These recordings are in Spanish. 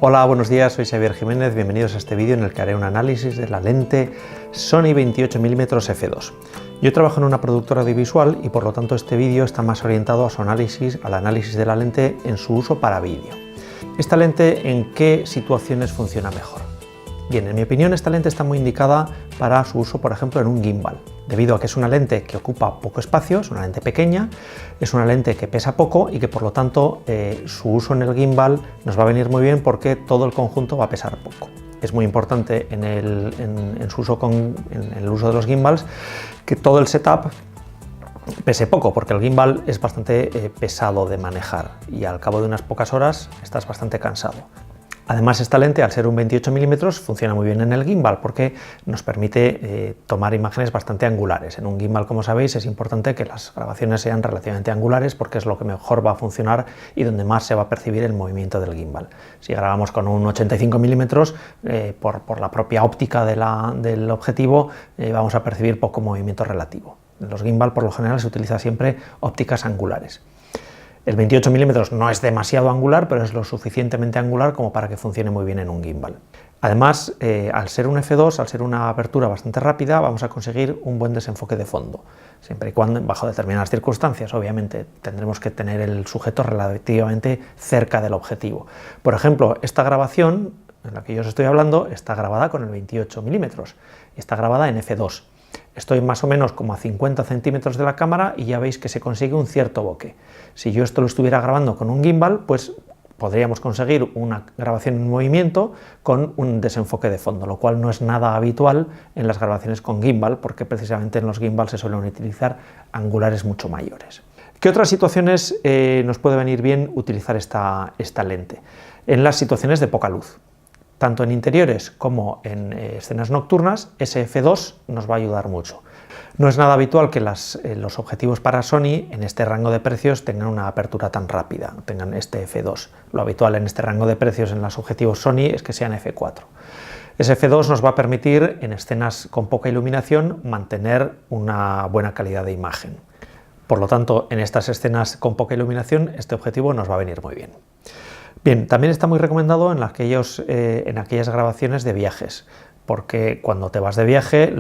Hola, buenos días, soy Xavier Jiménez, bienvenidos a este vídeo en el que haré un análisis de la lente Sony 28mm f2. Yo trabajo en una productora audiovisual y por lo tanto este vídeo está más orientado a su análisis, al análisis de la lente en su uso para vídeo. ¿Esta lente en qué situaciones funciona mejor? Bien, en mi opinión esta lente está muy indicada para su uso, por ejemplo, en un gimbal, debido a que es una lente que ocupa poco espacio, es una lente pequeña, es una lente que pesa poco y que por lo tanto su uso en el gimbal nos va a venir muy bien porque todo el conjunto va a pesar poco. Es muy importante en el uso de los gimbals que todo el setup pese poco, porque el gimbal es bastante pesado de manejar y al cabo de unas pocas horas estás bastante cansado. Además, esta lente, al ser un 28mm, funciona muy bien en el gimbal porque nos permite tomar imágenes bastante angulares. En un gimbal, como sabéis, es importante que las grabaciones sean relativamente angulares porque es lo que mejor va a funcionar y donde más se va a percibir el movimiento del gimbal. Si grabamos con un 85mm, por la propia óptica del objetivo, vamos a percibir poco movimiento relativo. En los gimbal, por lo general, se utiliza siempre ópticas angulares. El 28mm no es demasiado angular, pero es lo suficientemente angular como para que funcione muy bien en un gimbal. Además, al ser un f2, al ser una apertura bastante rápida, vamos a conseguir un buen desenfoque de fondo, siempre y cuando, bajo determinadas circunstancias, obviamente, tendremos que tener el sujeto relativamente cerca del objetivo. Por ejemplo, esta grabación, en la que yo os estoy hablando, está grabada con el 28mm y está grabada en f2. Estoy más o menos como a 50 centímetros de la cámara y ya veis que se consigue un cierto bokeh. Si yo esto lo estuviera grabando con un gimbal, pues podríamos conseguir una grabación en movimiento con un desenfoque de fondo, lo cual no es nada habitual en las grabaciones con gimbal, porque precisamente en los gimbals se suelen utilizar angulares mucho mayores. ¿Qué otras situaciones nos puede venir bien utilizar esta lente? En las situaciones de poca luz. Tanto en interiores como en escenas nocturnas, ese f2 nos va a ayudar mucho. No es nada habitual que los objetivos para Sony en este rango de precios tengan una apertura tan rápida, tengan este f2. Lo habitual en este rango de precios en los objetivos Sony es que sean f4. Ese f2 nos va a permitir, en escenas con poca iluminación, mantener una buena calidad de imagen. Por lo tanto, en estas escenas con poca iluminación, este objetivo nos va a venir muy bien. Bien, también está muy recomendado en aquellas grabaciones de viajes, porque cuando te vas de viaje,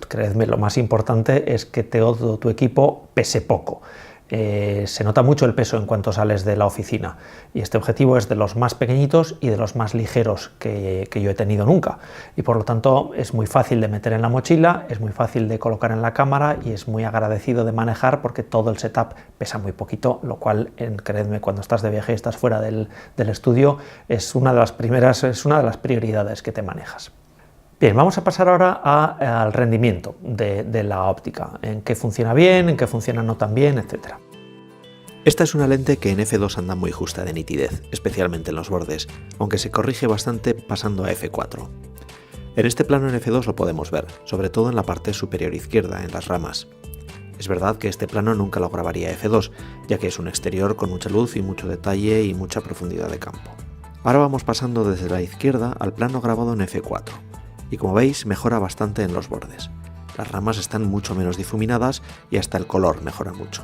creedme, lo más importante es que todo tu equipo pese poco. Se nota mucho el peso en cuanto sales de la oficina y este objetivo es de los más pequeñitos y de los más ligeros que yo he tenido nunca y por lo tanto es muy fácil de meter en la mochila, es muy fácil de colocar en la cámara y es muy agradecido de manejar porque todo el setup pesa muy poquito, lo cual, creedme, cuando estás de viaje y estás fuera del estudio es una de las prioridades que te manejas. Bien, vamos a pasar ahora al rendimiento de la óptica, en qué funciona bien, en qué funciona no tan bien, etc. Esta es una lente que en f2 anda muy justa de nitidez, especialmente en los bordes, aunque se corrige bastante pasando a f4. En este plano en f2 lo podemos ver, sobre todo en la parte superior izquierda, en las ramas. Es verdad que este plano nunca lo grabaría f2, ya que es un exterior con mucha luz y mucho detalle y mucha profundidad de campo. Ahora vamos pasando desde la izquierda al plano grabado en f4. Y como veis mejora bastante en los bordes. Las ramas están mucho menos difuminadas y hasta el color mejora mucho.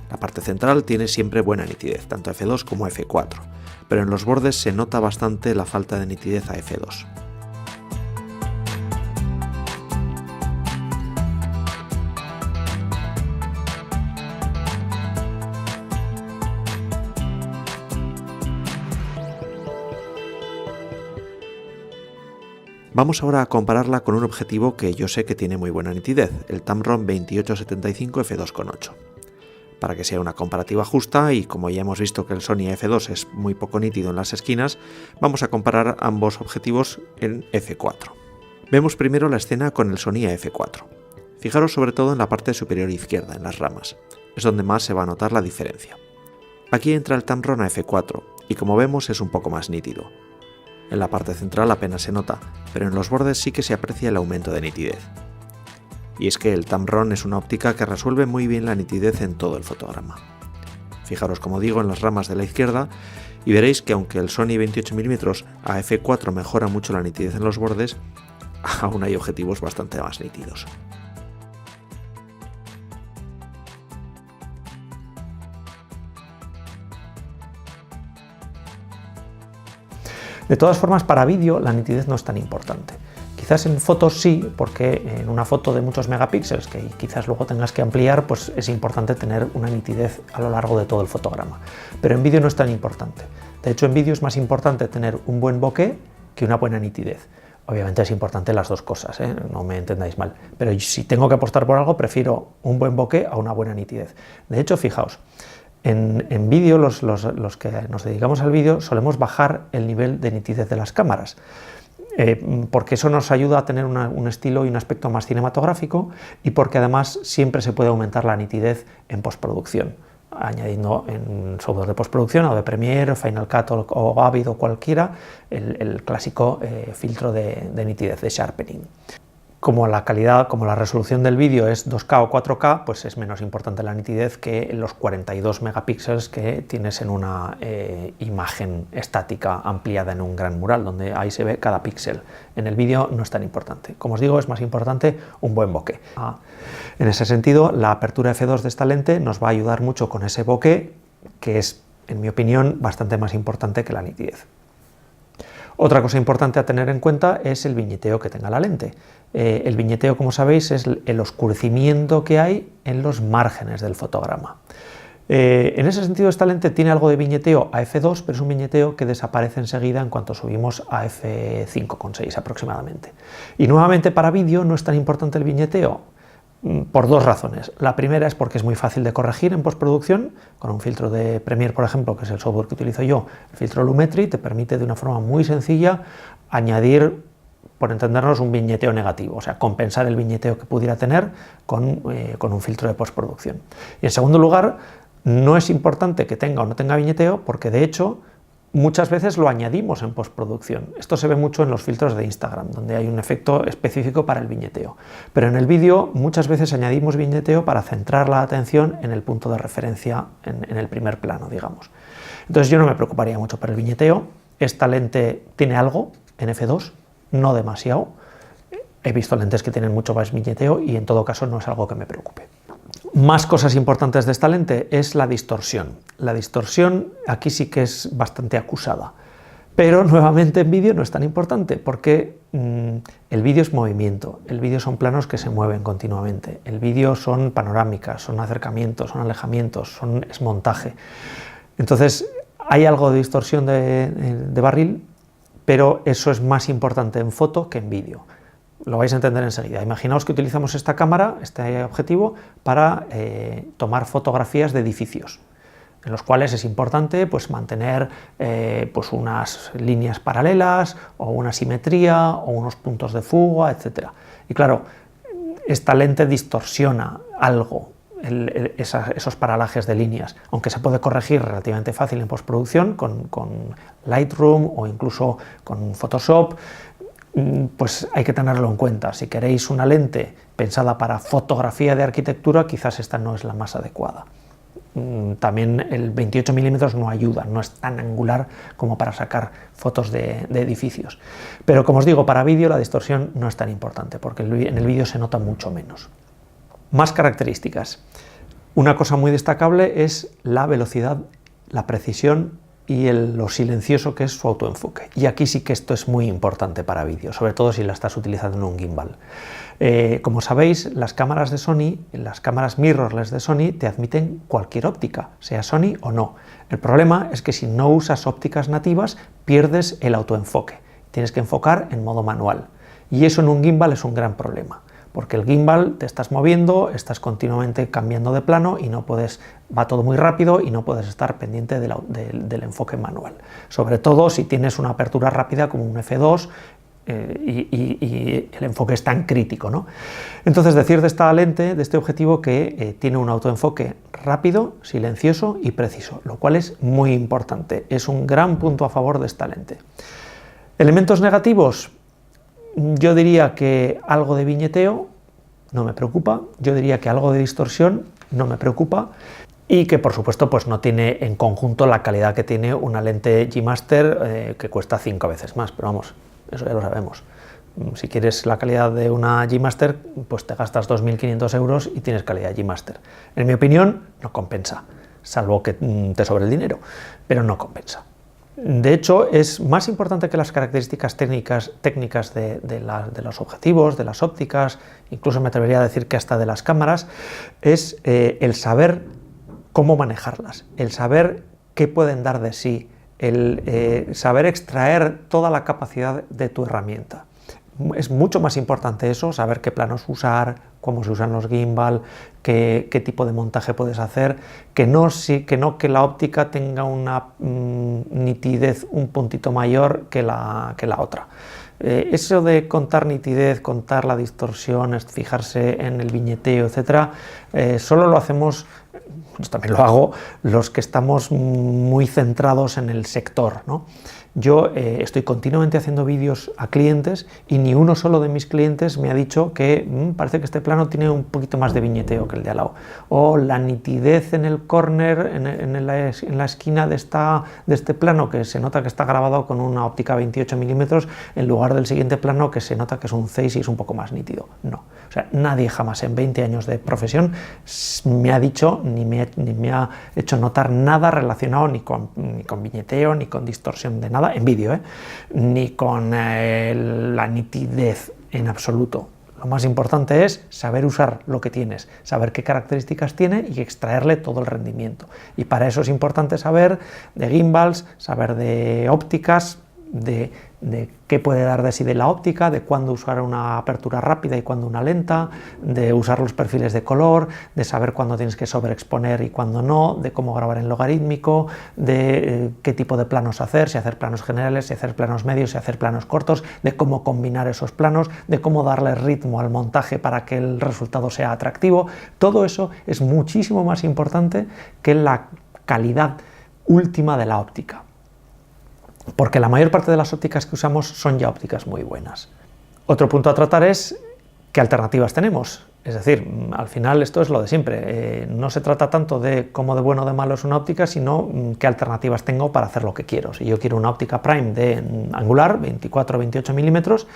La parte central tiene siempre buena nitidez, tanto a f2 como a f4, pero en los bordes se nota bastante la falta de nitidez a f2. Vamos ahora a compararla con un objetivo que yo sé que tiene muy buena nitidez, el Tamron 28-75 f2.8. Para que sea una comparativa justa y como ya hemos visto que el Sony f2 es muy poco nítido en las esquinas, vamos a comparar ambos objetivos en f4. Vemos primero la escena con el Sony a f4. Fijaros sobre todo en la parte superior izquierda, en las ramas. Es donde más se va a notar la diferencia. Aquí entra el Tamron a f4 y como vemos es un poco más nítido. En la parte central apenas se nota, pero en los bordes sí que se aprecia el aumento de nitidez. Y es que el Tamron es una óptica que resuelve muy bien la nitidez en todo el fotograma. Fijaros, como digo, en las ramas de la izquierda y veréis que aunque el Sony 28mm a f4 mejora mucho la nitidez en los bordes, aún hay objetivos bastante más nítidos. De todas formas, para vídeo la nitidez no es tan importante. Quizás en fotos sí, porque en una foto de muchos megapíxeles que quizás luego tengas que ampliar, pues es importante tener una nitidez a lo largo de todo el fotograma. Pero en vídeo no es tan importante. De hecho, en vídeo es más importante tener un buen bokeh que una buena nitidez. Obviamente es importante las dos cosas, no me entendáis mal. Pero si tengo que apostar por algo, prefiero un buen bokeh a una buena nitidez. De hecho, fijaos, en vídeo, los que nos dedicamos al vídeo, solemos bajar el nivel de nitidez de las cámaras. Porque eso nos ayuda a tener un estilo y un aspecto más cinematográfico, y porque además siempre se puede aumentar la nitidez en postproducción, añadiendo en software de postproducción o de Premiere, Final Cut o Avid o cualquiera, el clásico filtro de nitidez, de sharpening. Como la calidad, como la resolución del vídeo es 2K o 4K, pues es menos importante la nitidez que los 42 megapíxeles que tienes en una imagen estática ampliada en un gran mural, donde ahí se ve cada píxel. En el vídeo no es tan importante. Como os digo, es más importante un buen bokeh. En ese sentido, la apertura f2 de esta lente nos va a ayudar mucho con ese bokeh, que es, en mi opinión, bastante más importante que la nitidez. Otra cosa importante a tener en cuenta es el viñeteo que tenga la lente. El viñeteo, como sabéis, es el oscurecimiento que hay en los márgenes del fotograma. En ese sentido, esta lente tiene algo de viñeteo a f2, pero es un viñeteo que desaparece enseguida en cuanto subimos a f5,6 aproximadamente. Y nuevamente para vídeo no es tan importante el viñeteo, por dos razones. La primera es porque es muy fácil de corregir en postproducción. Con un filtro de Premiere, por ejemplo, que es el software que utilizo yo, el filtro Lumetri te permite de una forma muy sencilla añadir, por entendernos, un viñeteo negativo, o sea, compensar el viñeteo que pudiera tener con un filtro de postproducción. Y en segundo lugar, no es importante que tenga o no tenga viñeteo, porque de hecho muchas veces lo añadimos en postproducción. Esto se ve mucho en los filtros de Instagram, donde hay un efecto específico para el viñeteo. Pero en el vídeo muchas veces añadimos viñeteo para centrar la atención en el punto de referencia, en el primer plano, digamos. Entonces yo no me preocuparía mucho por el viñeteo. Esta lente tiene algo en f2, no demasiado. He visto lentes que tienen mucho más viñeteo y en todo caso no es algo que me preocupe. Más cosas importantes de esta lente es la distorsión. La distorsión aquí sí que es bastante acusada, pero nuevamente en vídeo no es tan importante porque el vídeo es movimiento, el vídeo son planos que se mueven continuamente, el vídeo son panorámicas, son acercamientos, son alejamientos, es montaje. Entonces hay algo de distorsión de barril, pero eso es más importante en foto que en vídeo. Lo vais a entender enseguida. Imaginaos que utilizamos esta cámara, este objetivo, para tomar fotografías de edificios, en los cuales es importante pues, mantener pues unas líneas paralelas, o una simetría, o unos puntos de fuga, etc. Y claro, esta lente distorsiona algo, esos paralajes de líneas, aunque se puede corregir relativamente fácil en postproducción con Lightroom o incluso con Photoshop. Pues hay que tenerlo en cuenta. Si queréis una lente pensada para fotografía de arquitectura, quizás esta no es la más adecuada. También el 28 mm no ayuda, no es tan angular como para sacar fotos de edificios. Pero como os digo, para vídeo la distorsión no es tan importante, porque en el vídeo se nota mucho menos. Más características. Una cosa muy destacable es la velocidad, la precisión y lo silencioso que es su autoenfoque. Y aquí sí que esto es muy importante para vídeo, sobre todo si la estás utilizando en un gimbal. Como sabéis, las cámaras de Sony, las cámaras mirrorless de Sony, te admiten cualquier óptica, sea Sony o no. El problema es que si no usas ópticas nativas, pierdes el autoenfoque. Tienes que enfocar en modo manual. Y eso en un gimbal es un gran problema, porque el gimbal te estás moviendo, estás continuamente cambiando de plano y no puedes, va todo muy rápido y no puedes estar pendiente del enfoque manual. Sobre todo si tienes una apertura rápida como un f2 y el enfoque es tan crítico, ¿no? Entonces decir de esta lente, de este objetivo, que tiene un autoenfoque rápido, silencioso y preciso, lo cual es muy importante, es un gran punto a favor de esta lente. Elementos negativos. Yo diría que algo de viñeteo no me preocupa, yo diría que algo de distorsión no me preocupa y que por supuesto pues no tiene en conjunto la calidad que tiene una lente G Master que cuesta 5 veces más, pero vamos, eso ya lo sabemos. Si quieres la calidad de una G Master, pues te gastas 2.500 euros y tienes calidad G Master. En mi opinión no compensa, salvo que te sobre el dinero, pero no compensa. De hecho, es más importante que las características técnicas de los objetivos, de las ópticas, incluso me atrevería a decir que hasta de las cámaras, es el saber cómo manejarlas, el saber qué pueden dar de sí, el saber extraer toda la capacidad de tu herramienta. Es mucho más importante eso, saber qué planos usar, cómo se usan los gimbal, qué tipo de montaje puedes hacer, que la óptica tenga una nitidez un puntito mayor que la otra. Eso de contar nitidez, contar la distorsión, fijarse en el viñeteo, etcétera, solo lo hacemos, yo también lo hago, los que estamos muy centrados en el sector, ¿no? Yo estoy continuamente haciendo vídeos a clientes y ni uno solo de mis clientes me ha dicho que parece que este plano tiene un poquito más de viñeteo que el de al lado, o la nitidez en el corner, en la esquina de este plano, que se nota que está grabado con una óptica 28 milímetros en lugar del siguiente plano que se nota que es un 6 y es un poco más nítido. No, o sea, nadie jamás en 20 años de profesión me ha dicho ni me ha hecho notar nada relacionado ni con viñeteo, ni con distorsión de nada, en vídeo, ni con la nitidez en absoluto. Lo más importante es saber usar lo que tienes, saber qué características tiene y extraerle todo el rendimiento. Y para eso es importante saber de gimbals, saber de ópticas, de qué puede dar de sí de la óptica, de cuándo usar una apertura rápida y cuándo una lenta, de usar los perfiles de color, de saber cuándo tienes que sobreexponer y cuándo no, de cómo grabar en logarítmico, de qué tipo de planos hacer, si hacer planos generales, si hacer planos medios, si hacer planos cortos, de cómo combinar esos planos, de cómo darle ritmo al montaje para que el resultado sea atractivo. Todo eso es muchísimo más importante que la calidad última de la óptica, porque la mayor parte de las ópticas que usamos son ya ópticas muy buenas. Otro punto a tratar es qué alternativas tenemos. Es decir, al final esto es lo de siempre. No se trata tanto de cómo de bueno o de malo es una óptica, sino qué alternativas tengo para hacer lo que quiero. Si yo quiero una óptica prime de angular, 24 o 28 milímetros,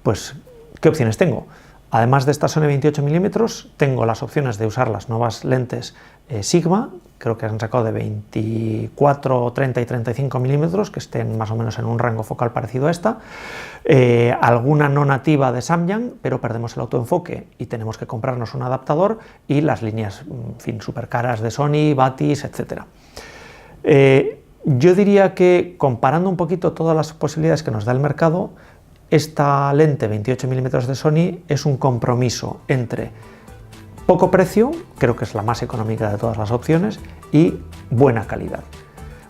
pues ¿qué opciones tengo? Además de esta Sony 28 milímetros, tengo las opciones de usar las nuevas lentes Sigma, creo que han sacado de 24, 30 y 35 milímetros, que estén más o menos en un rango focal parecido a esta, alguna no nativa de Samyang, pero perdemos el autoenfoque y tenemos que comprarnos un adaptador, y las líneas, en fin, súper caras de Sony, Batis, etc. Yo diría que, comparando un poquito todas las posibilidades que nos da el mercado, esta lente 28 milímetros de Sony es un compromiso entre poco precio, creo que es la más económica de todas las opciones, y buena calidad.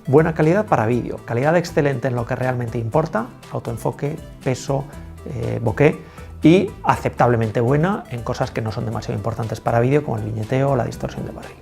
Buena calidad para vídeo, calidad excelente en lo que realmente importa, autoenfoque, peso, bokeh, y aceptablemente buena en cosas que no son demasiado importantes para vídeo, como el viñeteo o la distorsión de barril.